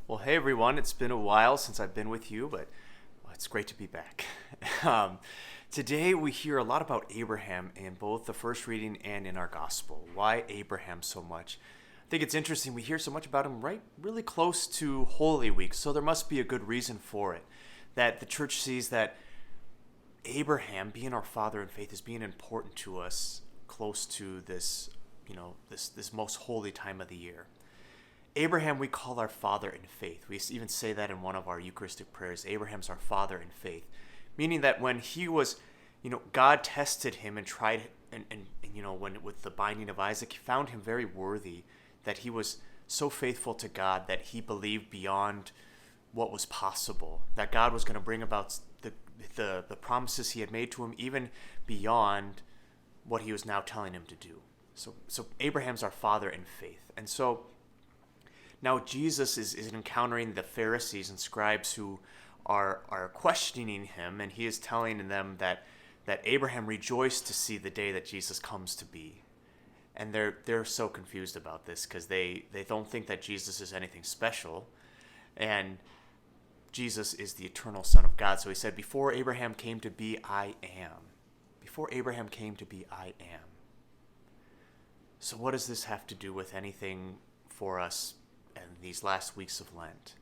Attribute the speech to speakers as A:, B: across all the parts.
A: Well, hey everyone, it's been a while since I've been with you, but it's great to be back. um, Today we hear a lot about Abraham in both the first reading and in our gospel. Why Abraham so much? I think it's interesting we hear so much about him right really close to Holy Week, so there must be a good reason for it. That the church sees that Abraham, being our father in faith, is being important to us close to this, this most holy time of the year. Abraham, we call our father in faith. We even say that in one of our Eucharistic prayers. Abraham's our father in faith, meaning that when he was, God tested him and tried, when with the binding of Isaac, he found him very worthy, that he was so faithful to God that he believed beyond what was possible, that God was going to bring about the promises he had made to him, even beyond what he was now telling him to do. So Abraham's our father in faith, and so. Now Jesus is encountering the Pharisees and scribes who are questioning him, and he is telling them that Abraham rejoiced to see the day that Jesus comes to be. And they're so confused about this because they don't think that Jesus is anything special. And Jesus is the eternal Son of God. So he said, before Abraham came to be, I am. Before Abraham came to be, I am. So what does this have to do with anything for us and these last weeks of Lent?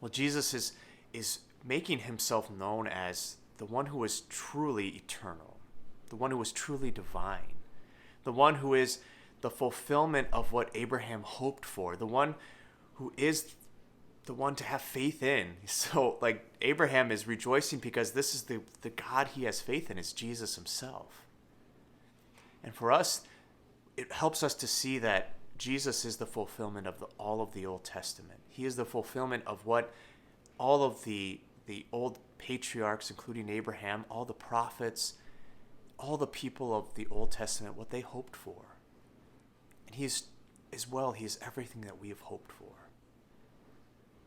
A: Well, Jesus is making himself known as the one who is truly eternal, the one who is truly divine, the one who is the fulfillment of what Abraham hoped for, the one who is the one to have faith in. So, like, Abraham is rejoicing because this is the God he has faith in, is Jesus himself. And for us, it helps us to see that Jesus is the fulfillment of all of the Old Testament. He is the fulfillment of what all of the old patriarchs, including Abraham, all the prophets, all the people of the Old Testament, what they hoped for. And he is everything that we have hoped for.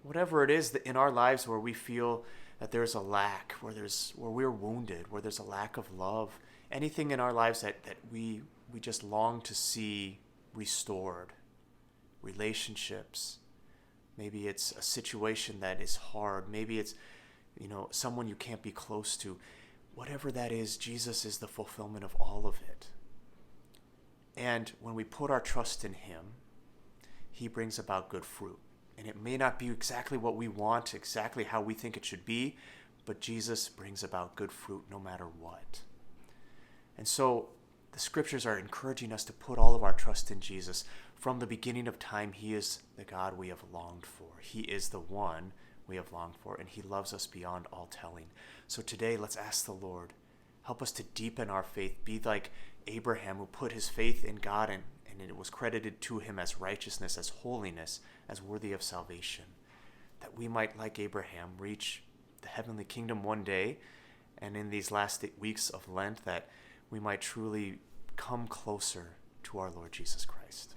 A: Whatever it is that in our lives where we feel that there's a lack, where we're wounded, where there's a lack of love, anything in our lives that we just long to see restored, relationships, maybe it's a situation that is hard, maybe it's someone you can't be close to, whatever that is, Jesus is the fulfillment of all of it. And when we put our trust in him, he brings about good fruit. And it may not be exactly what we want, exactly how we think it should be, but Jesus brings about good fruit no matter what. And so the scriptures are encouraging us to put all of our trust in Jesus. From the beginning of time, he is the God we have longed for. He is the one we have longed for, and he loves us beyond all telling. So today, let's ask the Lord, help us to deepen our faith, be like Abraham, who put his faith in God, and it was credited to him as righteousness, as holiness, as worthy of salvation, that we might, like Abraham, reach the heavenly kingdom one day, and in these last weeks of Lent, that we might truly come closer to our Lord Jesus Christ.